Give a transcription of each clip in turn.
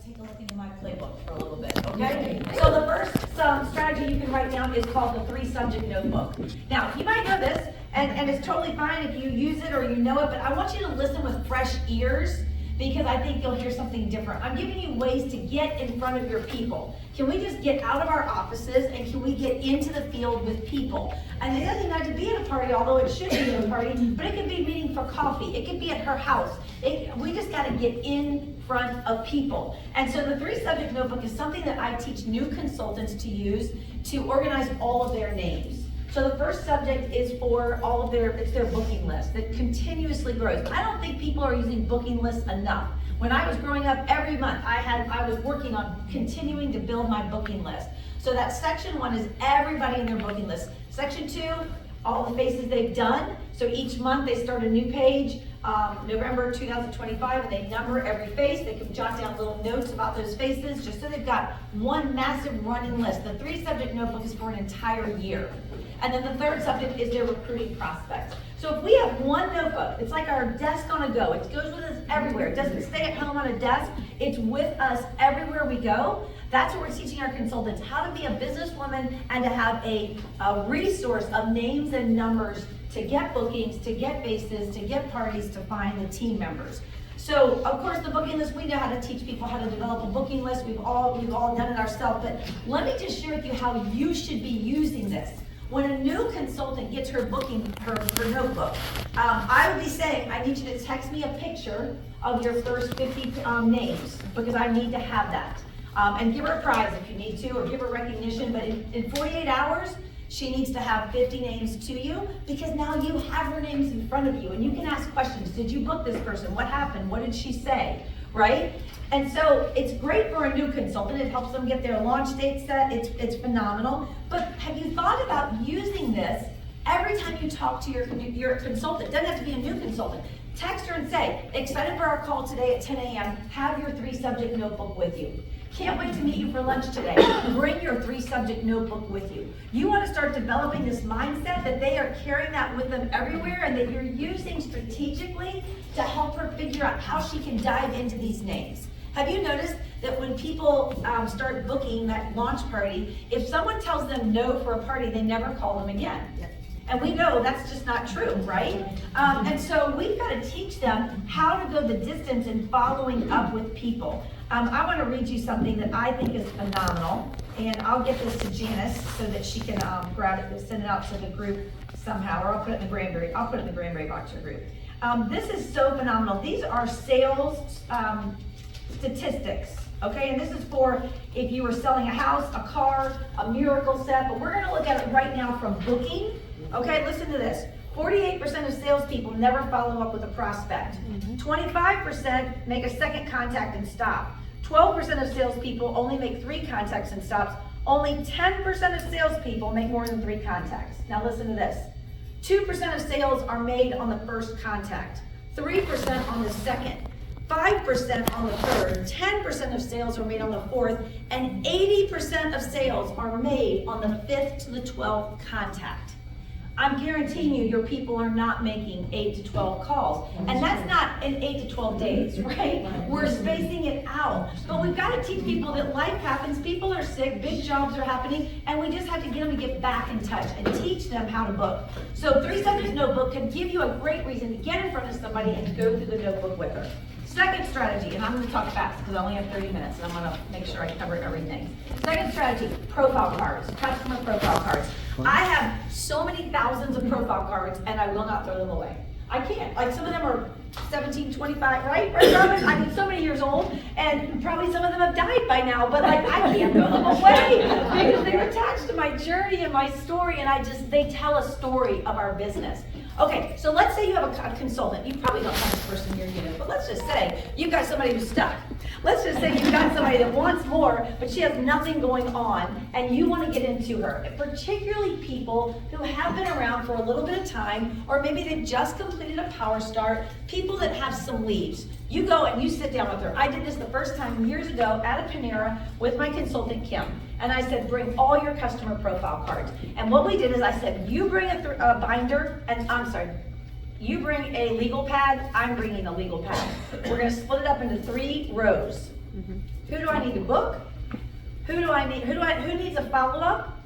take a look into my playbook for a little bit, okay? So the first strategy you can write down is called the 3-subject notebook. Now, you might know this, and it's totally fine if you use it or you know it, but I want you to listen with fresh ears because I think you'll hear something different. I'm giving you ways to get in front of your people. Can we just get out of our offices and can we get into the field with people? And it doesn't have to be at a party, although it should be at a party, but it could be meeting for coffee. It could be at her house. We just gotta get in front of people. And so the 3-subject notebook is something that I teach new consultants to use to organize all of their names. So the first subject is for all of it's their booking list that continuously grows. I don't think people are using booking lists enough. When I was growing up, every month I was working on continuing to build my booking list. So that section 1 is everybody in their booking list. Section 2, all the faces they've done. So each month they start a new page. November 2025, and they number every face. They can jot down little notes about those faces just so they've got one massive running list. The 3-subject notebook is for an entire year. And then the 3rd subject is their recruiting prospects. So if we have one notebook, it's like our desk on a go. It goes with us everywhere. It doesn't stay at home on a desk. It's with us everywhere we go. That's what we're teaching our consultants, how to be a businesswoman and to have a resource of names and numbers to get bookings, to get faces, to get parties, to find the team members. So, of course, the booking list, we know how to teach people how to develop a booking list. We've all done it ourselves, but let me just share with you how you should be using this. When a new consultant gets her notebook, I would be saying, I need you to text me a picture of your first 50 names, because I need to have that. And give her a prize if you need to, or give her recognition, but in 48 hours, she needs to have 50 names to you, because now you have her names in front of you, and you can ask questions. Did you book this person? What happened? What did she say? Right? And so it's great for a new consultant. It helps them get their launch date set. It's phenomenal. But have you thought about using this every time you talk to your consultant? It doesn't have to be a new consultant. Text her and say, excited for our call today at 10 a.m. Have your 3-subject notebook with you. Can't wait to meet you for lunch today. Bring your 3-subject notebook with you. You want to start developing this mindset that they are carrying that with them everywhere and that you're using strategically to help her figure out how she can dive into these names. Have you noticed that when people start booking that launch party, if someone tells them no for a party, they never call them again? And we know that's just not true, right? And so we've got to teach them how to go the distance in following up with people. I want to read you something that I think is phenomenal, and I'll get this to Janis so that she can grab it and send it out to the group somehow, or I'll put it in the Granbury Boxer group. This is so phenomenal. These are sales statistics, okay? And this is for if you were selling a house, a car, a miracle set, but we're going to look at it right now from booking. Okay, listen to this. 48% of salespeople never follow up with a prospect. 25% make a second contact and stop. 12% of salespeople only make 3 contacts and stops. Only 10% of salespeople make more than 3 contacts. Now listen to this. 2% of sales are made on the first contact. 3% on the second. 5% on the third, 10% of sales are made on the fourth, and 80% of sales are made on the 5th to the 12th contact. I'm guaranteeing you, your people are not making 8 to 12 calls. And that's not in 8 to 12 days, right? We're spacing it out. But we've got to teach people that life happens, people are sick, big jobs are happening, and we just have to get them to get back in touch and teach them how to book. So 3-subject notebook can give you a great reason to get in front of somebody and go through the notebook with her. Second strategy, and I'm going to talk fast because I only have 30 minutes and I'm going to make sure I cover everything. Second strategy, profile cards, customer profile cards. I have so many thousands of profile cards and I will not throw them away. I can't. Like some of them are 17, 25, right? Right, Robin? I mean, so many years old, and probably some of them have died by now, but like I can't throw them away because they're attached to my journey and my story, and they tell a story of our business. Okay, so let's say you have a consultant. You probably don't have this person in your unit, but let's just say you've got somebody who's stuck. Let's just say you've got somebody that wants more, but she has nothing going on, and you want to get into her. Particularly people who have been around for a little bit of time, or maybe they've just completed a power start, people that have some leads. You go and you sit down with her. I did this the first time years ago at a Panera with my consultant, Kim. And I said, bring all your customer profile cards. And what we did is I said, you bring a binder, and you bring a legal pad, I'm bringing a legal pad. We're gonna split it up into 3 rows. Who do I need to book? Who needs a follow-up?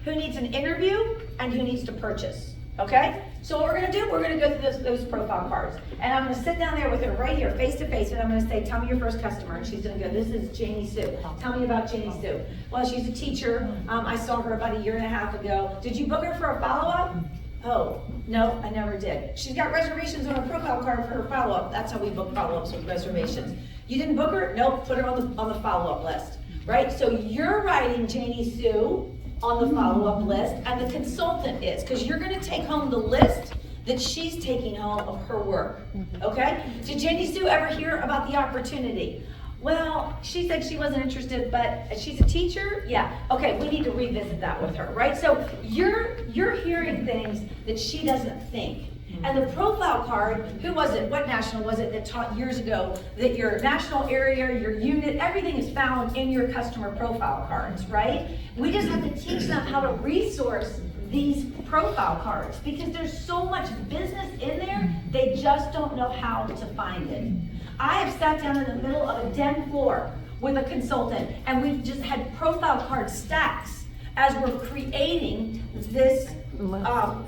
Who needs an interview? And who needs to purchase? Okay? So what we're gonna do, we're gonna go through those profile cards. And I'm gonna sit down there with her right here, face to face, and I'm gonna say, tell me your first customer. And she's gonna go, this is Janie Sue. Tell me about Janie Sue. Well, she's a teacher. I saw her about 1.5 years ago. Did you book her for a follow-up? Oh, no, I never did. She's got reservations on her profile card for her follow-up. That's how we book follow-ups, with reservations. You didn't book her? Nope, put her on the follow-up list, right? So you're writing Janie Sue on the follow-up list, and the consultant is, because you're gonna take home the list that she's taking home of her work, okay? Did Janie Sue ever hear about the opportunity? Well, she said she wasn't interested, but she's a teacher? Yeah, okay, we need to revisit that with her, right? So you're hearing things that she doesn't think. And the profile card, who was it, what national was it that taught years ago that your national area, your unit, everything is found in your customer profile cards, right? We just have to teach them how to resource these profile cards because there's so much business in there, they just don't know how to find it. I have sat down in the middle of a den floor with a consultant and we've just had profile card stacks as we're creating this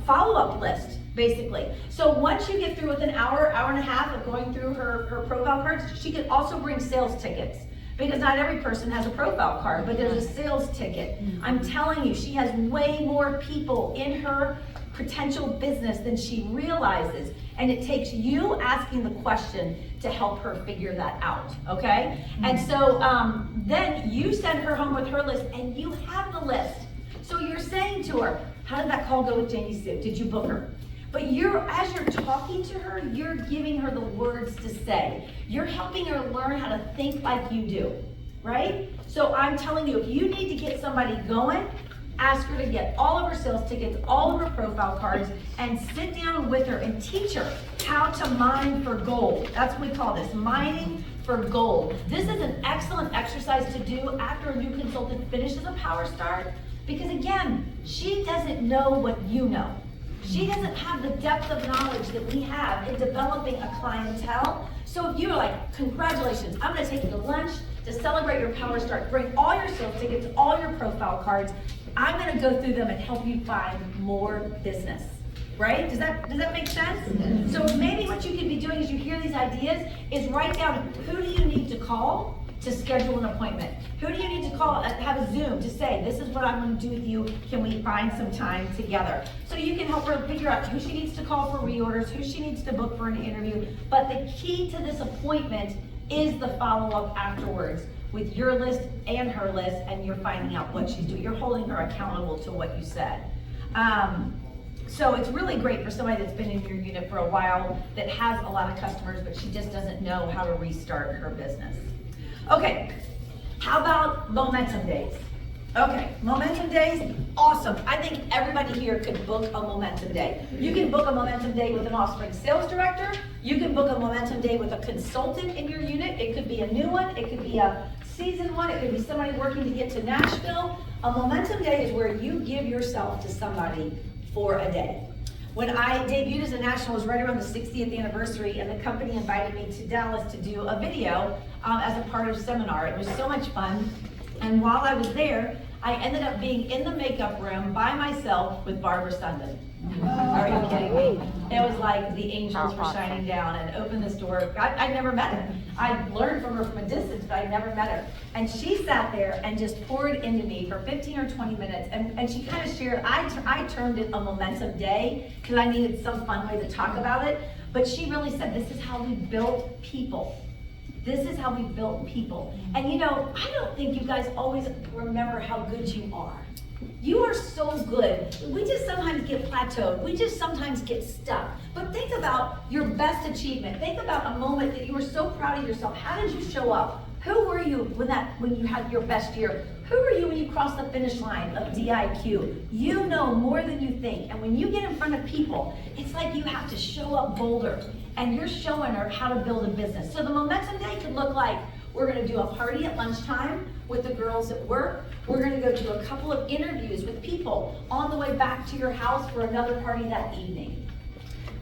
follow-up list, basically. So once you get through with an hour and a half of going through her profile cards, she can also bring sales tickets. Because not every person has a profile card, but there's a sales ticket. I'm telling you, she has way more people in her potential business than she realizes. And it takes you asking the question to help her figure that out, okay? And so then you send her home with her list and you have the list. So you're saying to her, how did that call go with Janie Sue? Did you book her? But as you're talking to her, you're giving her the words to say. You're helping her learn how to think like you do, right? So I'm telling you, if you need to get somebody going, ask her to get all of her sales tickets, all of her profile cards, and sit down with her and teach her how to mine for gold. That's what we call this, mining for gold. This is an excellent exercise to do after a new consultant finishes a Power Start, because again, she doesn't know what you know. She doesn't have the depth of knowledge that we have in developing a clientele. So if you're like, congratulations, I'm gonna take you to lunch to celebrate your Power Start, bring all your sales tickets, all your profile cards, I'm gonna go through them and help you find more business, right? Does that make sense? So maybe what you could be doing as you hear these ideas is write down, who do you need to call to schedule an appointment? Who do you need to call, have a Zoom to say, this is what I'm gonna do with you, can we find some time together? So you can help her figure out who she needs to call for reorders, who she needs to book for an interview. But the key to this appointment is the follow-up afterwards with your list and her list, and you're finding out what she's doing. You're holding her accountable to what you said. So it's really great for somebody that's been in your unit for a while, that has a lot of customers, but she just doesn't know how to restart her business. Okay, how about momentum days? Okay, momentum days, awesome. I think everybody here could book a momentum day. You can book a momentum day with an offspring sales director. You can book a momentum day with a consultant in your unit. It could be a new one. It could be a seasoned one. It could be somebody working to get to Nashville. A momentum day is where you give yourself to somebody for a day. When I debuted as a national, it was right around the 60th anniversary, and the company invited me to Dallas to do a video as a part of a seminar. It was so much fun. And while I was there, I ended up being in the makeup room by myself with Barbara Sundin. Are you kidding me? It was like the angels were shining down and opened this door. I'd never met her. I learned from her from a distance, but I'd never met her. And she sat there and just poured into me for 15 or 20 minutes. And she kind of shared, I termed it a momentum day because I needed some fun way to talk about it. But she really said, this is how we built people. This is how we built people. And you know, I don't think you guys always remember how good you are. You are so good. We just sometimes get plateaued. We just sometimes get stuck. But think about your best achievement. Think about a moment that you were so proud of yourself. How did you show up? Who were you when you had your best year? Who were you when you crossed the finish line of DIQ? You know more than you think. And when you get in front of people, it's like you have to show up bolder. And you're showing her how to build a business. So the momentum day could look like, we're gonna do a party at lunchtime with the girls at work. We're gonna go do a couple of interviews with people on the way back to your house for another party that evening.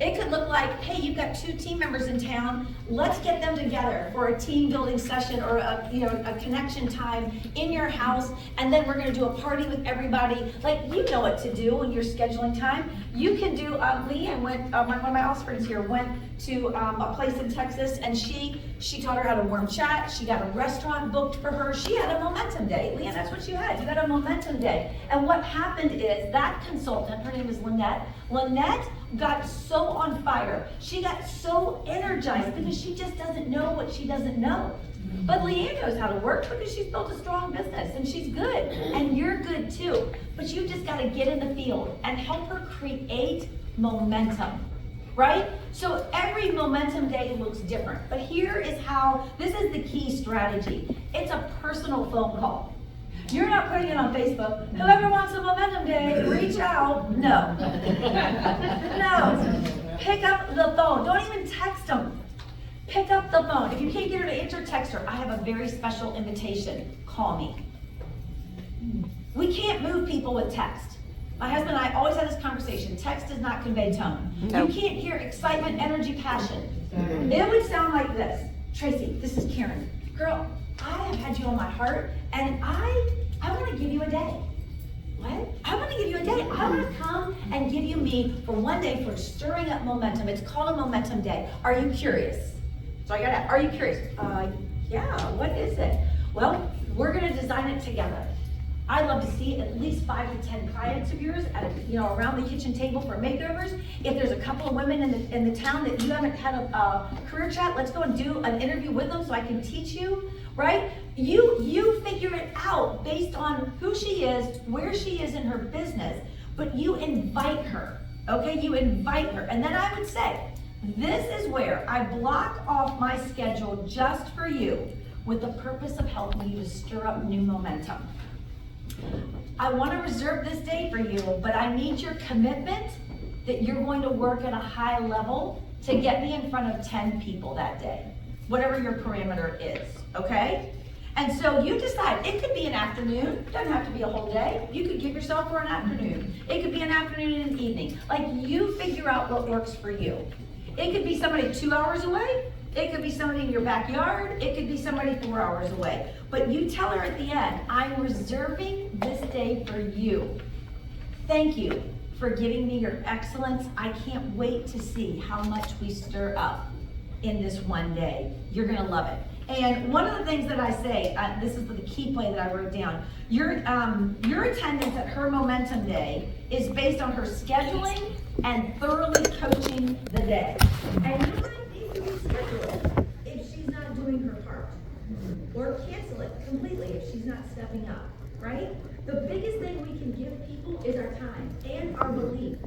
It could look like, hey, you've got 2 team members in town. Let's get them together for a team building session or a connection time in your house, and then we're going to do a party with everybody. Like, you know what to do when you're scheduling time. You can do. Leanne went. One of my house friends here went to a place in Texas, and she taught her how to warm chat. She got a restaurant booked for her. She had a momentum day. Leanne, that's what you had. You had a momentum day. And what happened is that consultant, her name is Lynette. Lynette got so on fire. She got so energized because she just doesn't know what she doesn't know. But Leanne knows how to work because she's built a strong business and she's good. And you're good too. But you just got to get in the field and help her create momentum. Right? So every momentum day looks different. But here is how, this is the key strategy. It's a personal phone call. You're not putting it on Facebook. Whoever wants a momentum day, reach out. No. No. Pick up the phone. Don't even text them. Pick up the phone. If you can't get her to answer, text her. I have a very special invitation. Call me. We can't move people with text. My husband and I always had this conversation. Text does not convey tone. Nope. You can't hear excitement, energy, passion. It would sound like this. Tracy, this is Karen. Girl, I have had you on my heart, and I want to give you a day. What? I want to give you a day. I want to come and give you me for one day for stirring up momentum. It's called a momentum day. Are you curious? So I got to ask, are you curious? Yeah, what is it? Well, we're going to design it together. I'd love to see at least 5 to 10 clients of yours at around the kitchen table for makeovers. If there's a couple of women in the town that you haven't had a career chat, let's go and do an interview with them so I can teach you, right? You figure it out based on who she is, where she is in her business, but you invite her, okay? You invite her. And then I would say, this is where I block off my schedule just for you with the purpose of helping you to stir up new momentum. I want to reserve this day for you, but I need your commitment that you're going to work at a high level to get me in front of 10 people that day, whatever your parameter is, okay? And so you decide. It could be an afternoon. It doesn't have to be a whole day. You could give yourself for an afternoon. It could be an afternoon and an evening. Like, you figure out what works for you. It could be somebody 2 hours away. It could be somebody in your backyard. It could be somebody 4 hours away. But you tell her at the end, I'm reserving this day for you. Thank you for giving me your excellence. I can't wait to see how much we stir up in this one day. You're going to love it. And one of the things that I say, this is the key play that I wrote down, your attendance at her Momentum Day is based on her scheduling and thoroughly coaching the day. And you might need to reschedule it if she's not doing her part. Or cancel it completely if she's not stepping up, right? The biggest thing we can give people is our time and our belief.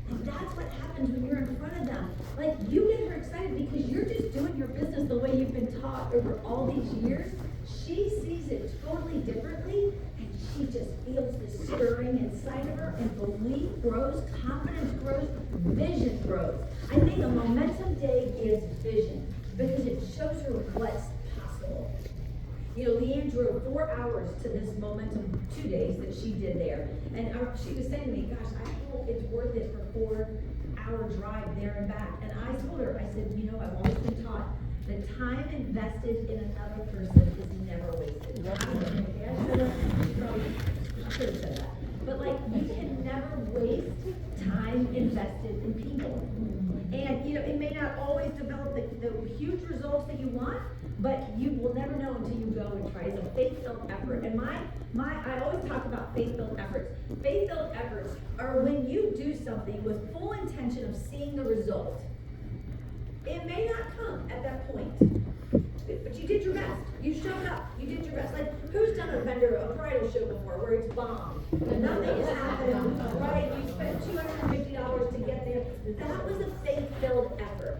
And that's what happens when you're in front of them. Like, you get her excited because you're just doing your business the way you've been taught over all these years. She sees it totally differently, and she just feels this stirring inside of her, and belief grows, confidence grows, vision grows. I think a Momentum Day gives vision because it shows her what's possible. Leanne drove 4 hours to this Momentum 2 days that she did there. And she was saying to me, gosh, I hope it's worth it for 4-hour drive there and back. And I told her, I said, I've always been taught that time invested in another person is never wasted. I should have said that. But you can never waste time invested in people. And it may not always develop the huge results that you want, but you will never know until you go and try. It's a faith-filled effort. And I always talk about faith-filled efforts. Faith-filled efforts are when you do something with full intention of seeing the result. It may not come at that point, but you did your best. You showed up. You did your best. Who's done a bridal show before where it's bombed and nothing has happened, right? You spent $250 to get there. That was a faith-filled effort.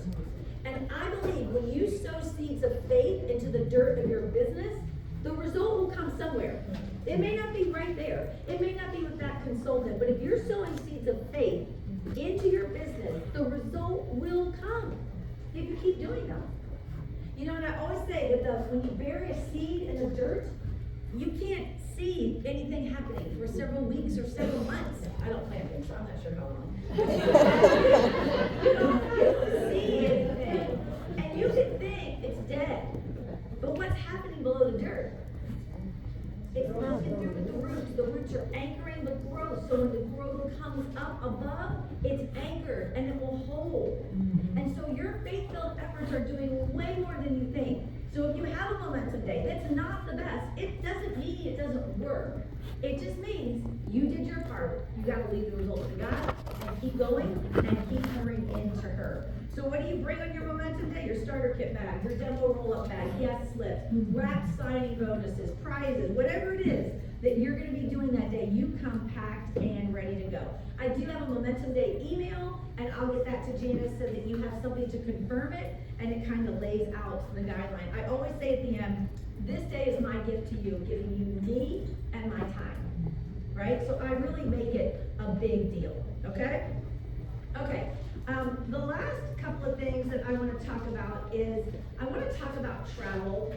And I believe when you sow seeds of faith into the dirt of your business, the result will come somewhere. It may not be right there. It may not be with that consultant, but if you're sowing seeds of faith into your business, the result will come if you keep doing them. And I always say that when you bury a seed in the dirt, you can't see anything happening for several weeks or several months. I don't plant things, so I'm not sure how long. You don't It's poking through with the roots. The roots are anchoring the growth. So when the growth comes up above, it's anchored and it will hold. And so your faith-filled efforts are doing way more than you think. So if you have a momentum day that's not the best, it doesn't mean it doesn't work. It just means you did your part. You got to leave the results to God and keep going and keep pouring into her. So what do you bring on your momentum day? Your starter kit bag, your demo roll-up bag, yes slips, wrapped signing bonuses, prizes, whatever it is that you're going to be doing that day, you come packed and ready to go. I do have a momentum day email, and I'll get that to Janis so that you have something to confirm it, and it kind of lays out the guideline. I always say at the end, this day is my gift to you, giving you me and my time, right? So I really make it a big deal, okay? Okay, the last couple of things that I want to talk about is, I want to talk about travel.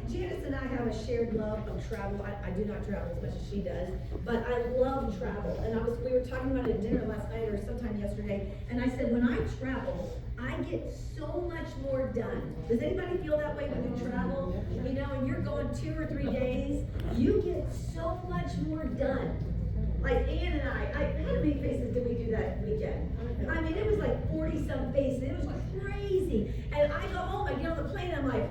Janis and I have a shared love of travel. I do not travel as much as she does, but I love travel. And we were talking about it at dinner last night or sometime yesterday, and I said, when I travel, I get so much more done. Does anybody feel that way when you travel? You know, and you're going 2 or 3 days, you get so much more done. Like Ann and I, how many faces did we do that weekend? I mean, it was like 40-some faces. It was crazy. And I go home, I get on the plane, and I'm like,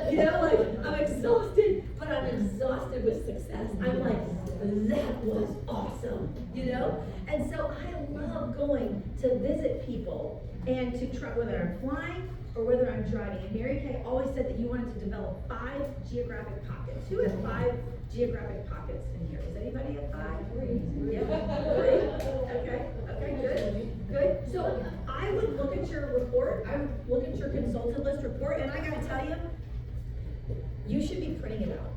you know, like, I'm exhausted, but I'm exhausted with success. I'm like, that was awesome, you know? And so I love going to visit people and to try, whether I'm flying or whether I'm driving. And Mary Kay always said that you wanted to develop 5 geographic pockets. Who has 5 geographic pockets in here? Does anybody have 5? 3. Yeah, 3. Okay, good. So I would look at your report. I would look at your consultant list report, and I gotta tell you, you should be printing it out.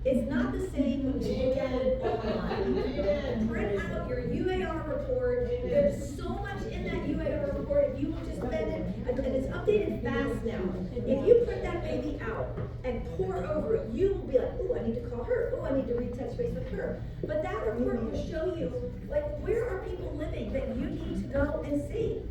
It's not the same when you look at it online. Print out your UAR report. There's so much in that UAR report. If you will just spend it, and it's updated fast now. If you print that baby out and pour over it, you will be like, oh, I need to call her. Oh, I need to retouch base with her. But that report will show you, like, where are people living that you need to go and see.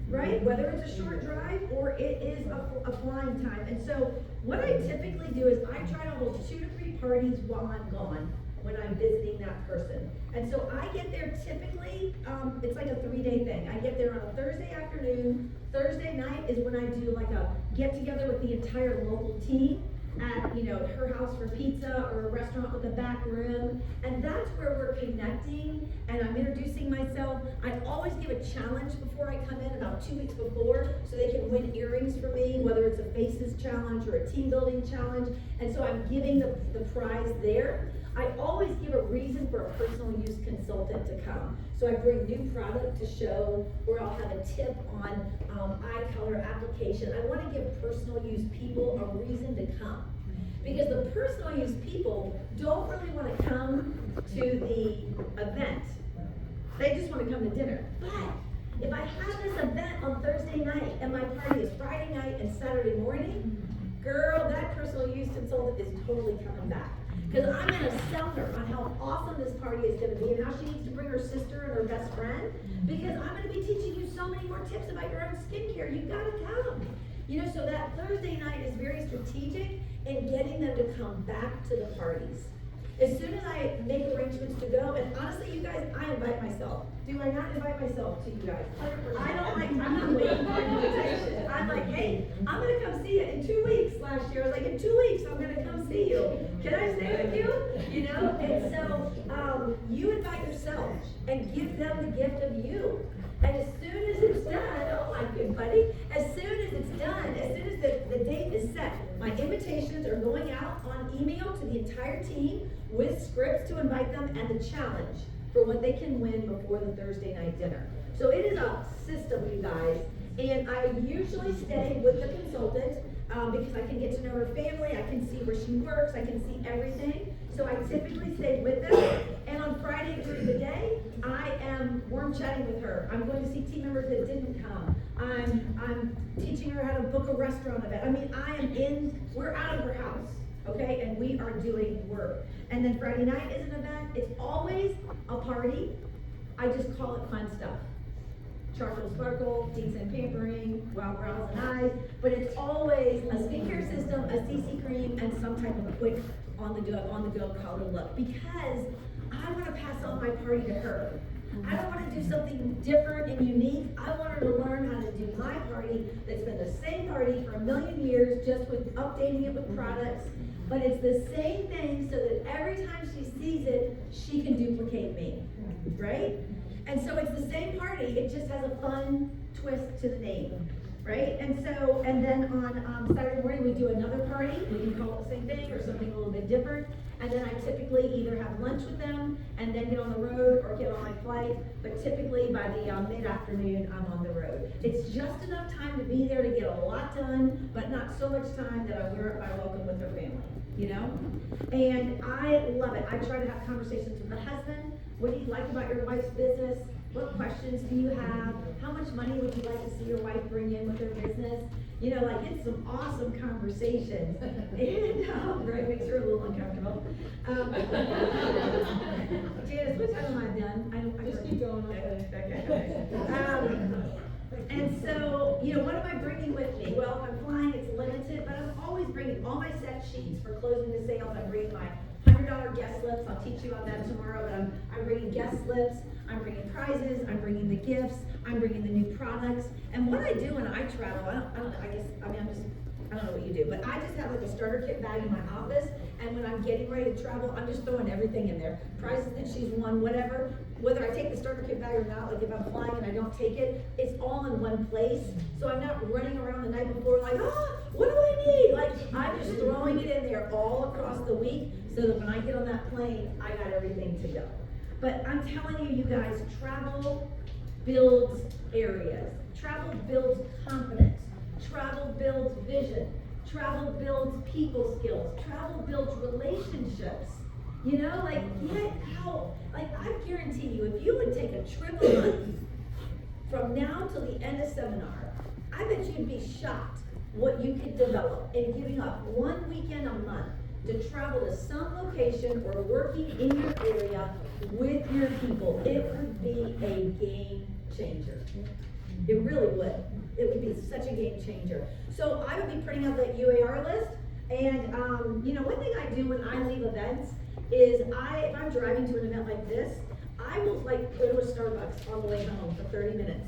Right? Whether it's a short drive or it is a flying time. And so what I typically do is I try to hold 2 to 3 parties while I'm gone when I'm visiting that person. And so I get there typically, it's like a 3-day thing. I get there on a Thursday afternoon. Thursday night is when I do like a get together with the entire local team at, you know, her house for pizza or a restaurant with a back room. And that's where we're connecting and I'm introducing myself. I always give a challenge before I come in, about 2 weeks before, so they can win earrings for me, whether it's a faces challenge or a team building challenge. And so I'm giving the prize there. I always give a reason for a personal use consultant to come. So I bring new product to show, or I'll have a tip on eye color application. I want to give personal use people a reason to come. Because the personal use people don't really want to come to the event. They just want to come to dinner. But if I have this event on Thursday night and my party is Friday night and Saturday morning, girl, that personal use consultant is totally coming back. Because I'm going to sell her on how awesome this party is going to be and how she needs to bring her sister and her best friend. Because I'm going to be teaching you so many more tips about your own skincare. You've got to come. You know, so that Thursday night is very strategic in getting them to come back to the parties. As soon as I make arrangements to go, and honestly, you guys, I invite myself. Do I not invite myself to you guys? 100%. I'm not waiting for an invitation. I'm like, hey, I'm going to come see you in 2 weeks. Last year, I was like, in 2 weeks, I'm going to come see you. Can I stay with you? You know, and so you invite yourself and give them the gift of you. And as soon as it's done, oh my good buddy, as soon as it's done, as soon as the date is set, my invitations are going out on email to the entire team with scripts to invite them and the challenge for what they can win before the Thursday night dinner. So it is a system, you guys, and I usually stay with the consultant because I can get to know her family, I can see where she works, I can see everything. So I typically stay with them, and on Friday during the day, I am warm chatting with her. I'm going to see team members that didn't come. I'm teaching her how to book a restaurant event. I mean, we're out of her house, okay, and we are doing work. And then Friday night is an event. It's always a party. I just call it fun stuff. charcoal sparkle, deep and pampering, wild brows and eyes, but it's always a skincare system, a CC cream, and some type of a quick on the go powder look, because I want to pass on my party to her. I don't want to do something different and unique. I want her to learn how to do my party that's been the same party for a million years, just with updating it with products. But it's the same thing so that every time she sees it, she can duplicate me, right? And so it's the same party, it just has a fun twist to the name, right? And then on Saturday morning, we do another party. We can call it the same thing or something a little bit different. And then I typically either have lunch with them and then get on the road or get on my flight. But typically by the mid-afternoon, I'm on the road. It's just enough time to be there to get a lot done, but not so much time that I wear out my welcome with their family, you know? And I love it. I try to have conversations with my husband. What do you like about your wife's business? What questions do you have? How much money would you like to see your wife bring in with her business? You know, like, it's some awesome conversations. And, right, makes her a little uncomfortable. Janis, what time am I done? Just keep going. Okay. And so, you know, what am I bringing with me? Well, if I'm flying, it's limited, but I'm always bringing all my set sheets for closing the sales. I'm bringing my $100 guest slips. I'll teach you about that tomorrow, but I'm bringing guest slips. I'm bringing prizes. I'm bringing the gifts. I'm bringing the new products. And what I do when I travel, I don't know, I don't know what you do, but I just have like a starter kit bag in my office, and when I'm getting ready to travel, I'm just throwing everything in there. Prizes that she's won, whatever. Whether I take the starter kit bag or not, like if I'm flying and I don't take it, it's all in one place. So I'm not running around the night before like, what do I need? Like, I'm just throwing it in there all across the week, so that when I get on that plane, I got everything to go. But I'm telling you, you guys, travel builds areas. Travel builds confidence. Travel builds vision. Travel builds people skills. Travel builds relationships. You know, like, I guarantee you, if you would take a trip a month from now till the end of seminar, I bet you'd be shocked what you could develop in giving up one weekend a month to travel to some location or working in your area with your people. It would be a game changer. It really would. It would be such a game changer. So I would be printing out that UAR list, and you know, one thing I do when I leave events is if I'm driving to an event like this, I will like go to a Starbucks on the way home for 30 minutes.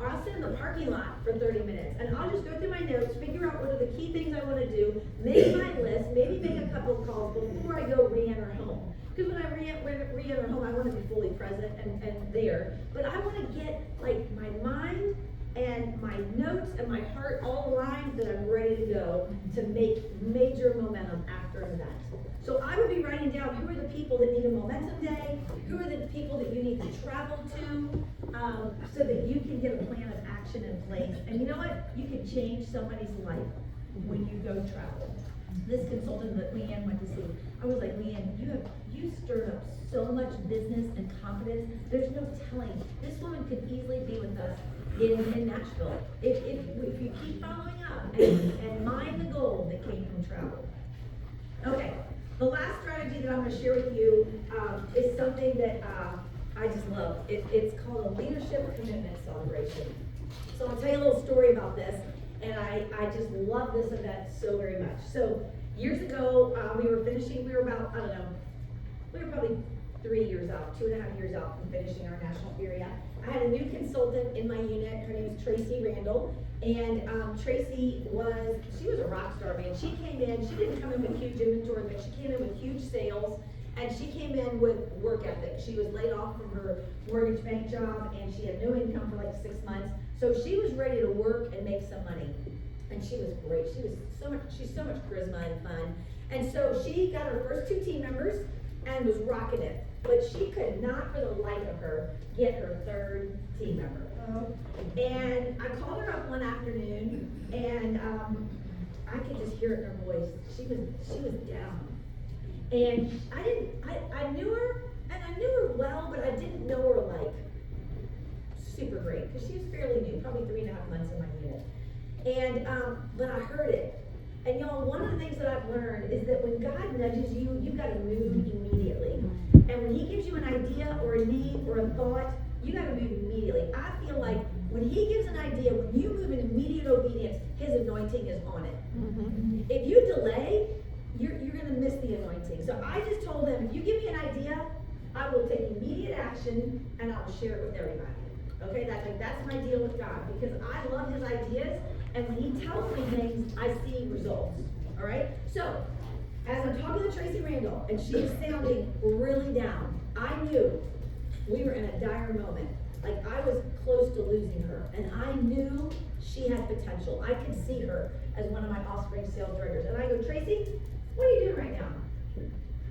Or I'll sit in the parking lot for 30 minutes, and I'll just go through my notes, figure out what are the key things I want to do, make my list, maybe make a couple of calls before I go re-enter home. Because when I re-enter home, I want to be fully present and there. But I want to get like my mind and my notes and my heart all aligned that I'm ready to go to make major momentum after an event. So I would be writing down who are the people that need a momentum day, who are the people that you need to travel to, so that you can get a plan of action in place. And you know what? You can change somebody's life when you go travel. This consultant that Leanne went to see, I was like, Leanne, you stirred up so much business and confidence. There's no telling. This woman could easily be with us in Nashville if you keep following up and mind the goal that came from travel. Okay, the last strategy that I'm going to share with you is something that I just love. It's called a leadership commitment celebration. So I'll tell you a little story about this, and I just love this event so very much. So years ago, we were about, we were probably 3 years out, 2.5 years out from finishing our national area. I had a new consultant in my unit. Her name is Tracy Randall, and Tracy she was a rock star, man. She came in, she didn't come in with huge inventory, but she came in with huge sales, and she came in with work ethic. She was laid off from her mortgage bank job, and she had no income for like 6 months, so she was ready to work and make some money. And she was great. She's so much charisma and fun. And so she got her first 2 team members and was rocking it. But she could not, for the life of her, get her 3rd team member. And I called her up one afternoon, and I could just hear it in her voice. She was down. And I knew her, and I knew her well, but I didn't know her like super great, because she was fairly new, probably 3.5 months in my unit. And but I heard it. And y'all, one of the things that I've learned is that when God nudges you, you've got to move immediately. And when he gives you an idea or a need or a thought, you gotta move immediately. I feel like when he gives an idea, when you move in immediate obedience, his anointing is on it. If you delay, you're gonna miss the anointing. So I just told him, if you give me an idea, I will take immediate action and I'll share it with everybody. Okay, that's my deal with God, because I love his ideas, and when he tells me things, I see results. All right? So, as I'm talking to Tracy Randall, and she's sounding really down, I knew we were in a dire moment. Like, I was close to losing her, and I knew she had potential. I could see her as one of my offspring sales directors. And I go, Tracy, what are you doing right now?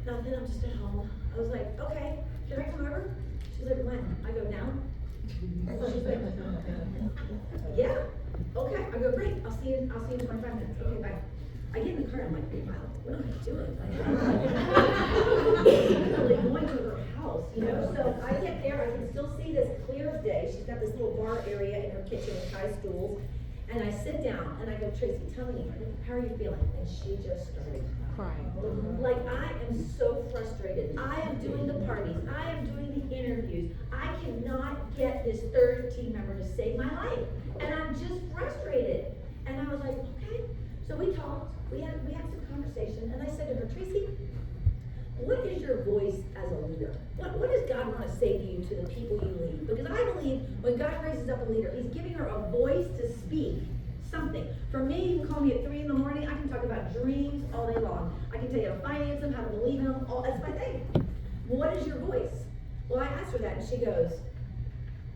Nothing, I'm just at home. I was like, okay, can I come over? She's like, when? I go, now? She's like, yeah, okay. I go, great, I'll see you in 25 minutes. Okay, bye. I get in the car, I'm like, wow, what am I doing? I'm like going to her house, you know? So I get there, I can still see this clear as day. She's got this little bar area in her kitchen with high stools. And I sit down and I go, Tracy, tell me, how are you feeling? And she just started crying. Like, I am so frustrated. I am doing the parties. I am doing the interviews. I cannot get this third team member to save my life. And I'm just frustrated. And I was like, okay. So we talked. We had some conversation. And I said to her, Tracy, what is your voice as a leader? What does God want to say to you, to the people you lead? Because I believe when God raises up a leader, he's giving her a voice to speak something. For me, you can call me at 3 a.m, I can talk about dreams all day long. I can tell you how to finance them, how to believe in them, that's my thing. Well, what is your voice? Well, I asked her that, and she goes,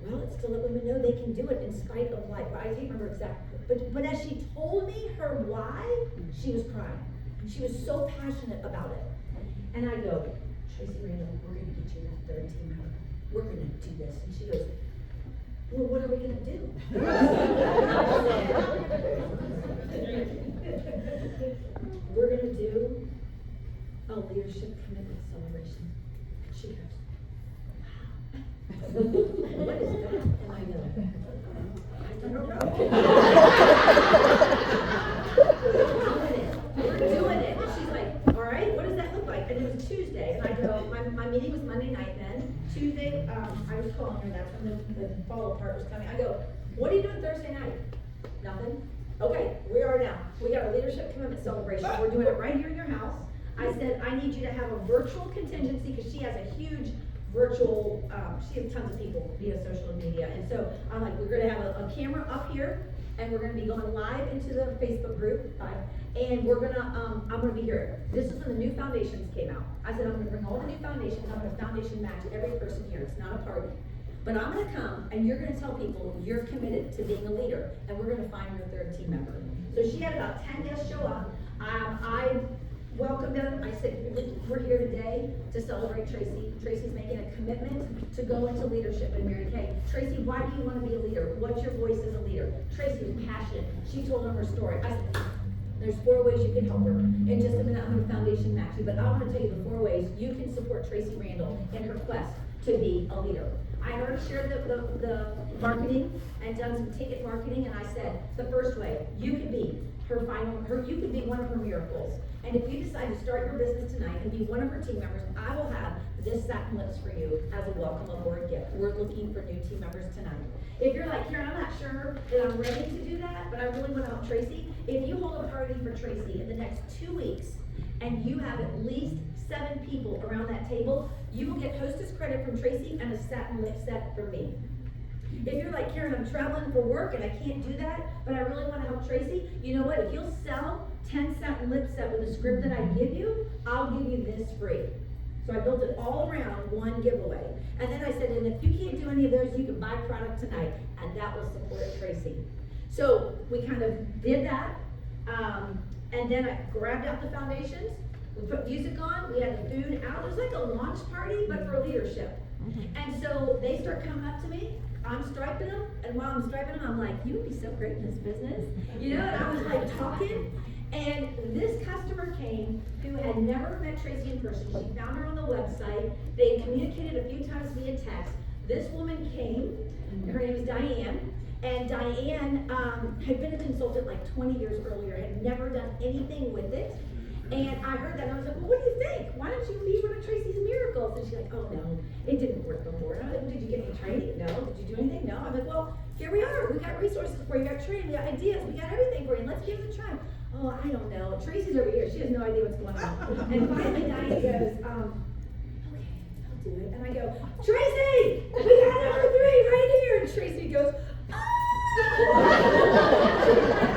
well, it's to let women know they can do it in spite of life. I can't remember exactly. But as she told me her why, she was crying. She was so passionate about it. And I go, Tracy Randall, we're going to get you that third team member. We're going to do this. And she goes, well, what are we going to do? We're going to do a leadership commitment celebration. She goes, wow. What is that? And I go, I don't know. We're doing it. And she's like, all right, what does that look like? And it was Tuesday. And I go, my meeting was Monday night then. Tuesday, I was calling her, that's when the follow part was coming. I go, what are you doing Thursday night? Nothing. Okay, we are now. We got a leadership commitment celebration. We're doing it right here in your house. I said, I need you to have a virtual contingency, because she has a huge virtual, she has tons of people via social media. And so I'm like, we're gonna have a camera up here, and we're gonna be going live into the Facebook group, and we're gonna, I'm gonna be here. This is when the new foundations came out. I said, I'm gonna bring all the new foundations, I'm gonna foundation match every person here. It's not a party. But I'm gonna come, and you're gonna tell people you're committed to being a leader, and we're gonna find your third team member. So she had about 10 guests show up. I welcomed them. I said, we're here today to celebrate Tracy. Tracy's making a commitment to go into leadership in Mary Kay. Tracy, why do you want to be a leader? What's your voice as a leader? Tracy was passionate. She told them her story. I said, there's 4 ways you can help her. In just a minute, I'm going to foundation match you, but I want to tell you the 4 ways you can support Tracy Randall in her quest to be a leader. I already shared the marketing and done some ticket marketing, and I said, the first way, you could be you could be one of her miracles. And if you decide to start your business tonight and be one of her team members, I will have this satin lips for you as a welcome aboard gift. We're looking for new team members tonight. If you're like, Karen, I'm not sure that I'm ready to do that, but I really want to help Tracy. If you hold a party for Tracy in the next 2 weeks, and you have at least 7 people around that table, you will get hostess credit from Tracy and a satin lip set from me. If you're like, Karen, I'm traveling for work and I can't do that, but I really want to help Tracy, you know what? If you'll sell 10 satin lip set with the script that I give you, I'll give you this free. So I built it all around one giveaway. And then I said, and if you can't do any of those, you can buy product tonight, and that will support Tracy. So we kind of did that. And then I grabbed out the foundations. We put music on. We had the food out. It was like a launch party, but for leadership. And so they start coming up to me. I'm striping them, and while I'm striping them, I'm like, you would be so great in this business. You know, and I was like talking, and this customer came who had never met Tracy in person. She found her on the website. They had communicated a few times via text. This woman came, her name is Diane, and Diane had been a consultant like 20 years earlier, had never done anything with it. And I heard that and I was like, well, what do you think? Why don't you be one of Tracy's miracles? And she's like, oh no, it didn't work before. And I was like, well, did you get any training? No. Did you do anything? No. I'm like, well, here we are. We got resources for you. We got training. We got ideas. We got everything for you. Let's give it a try. Oh, I don't know. Tracy's over here. She has no idea what's going on. And finally, Diane goes, okay, I'll do it. And I go, Tracy, we got number 3 right here. And Tracy goes, I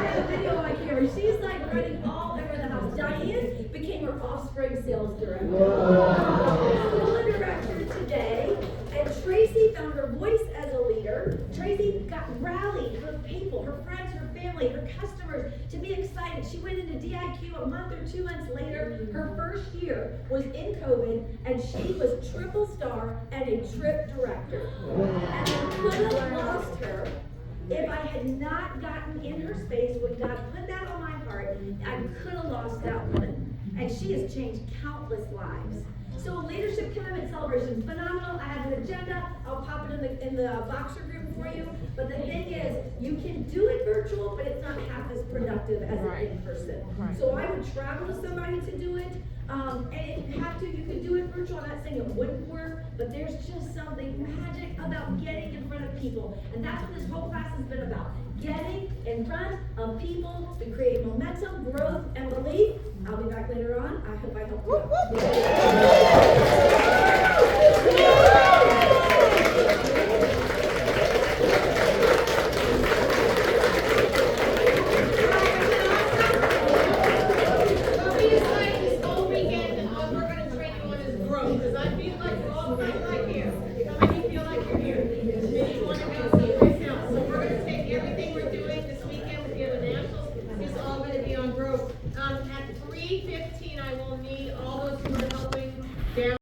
have a video on my camera. She's like running all over the house. Diane became her offspring sales director. School director today. And Tracy found her voice as a leader. Tracy got rallied her people, her friends, her family, her customers to be excited. She went into DIQ a month or 2 months later. Her first year was in COVID, and she was triple star and a trip director. And I could have lost her if I had not gotten in her space when God put that on my heart. I could have lost that woman. And she has changed countless lives. So leadership commitment celebration, phenomenal. I have an agenda. I'll pop it in the Boxer group for you. But the thing is, you can do it virtual, but it's not half as productive as an in-person. Right. So I would travel to somebody to do it. And if you have to, you can do it virtual. I'm not saying it wouldn't work, but there's just something magic about getting in front of people. And that's what this whole class has been about. Getting in front of people to create momentum, growth, and belief. I'll be back later on. I hope I helped you out.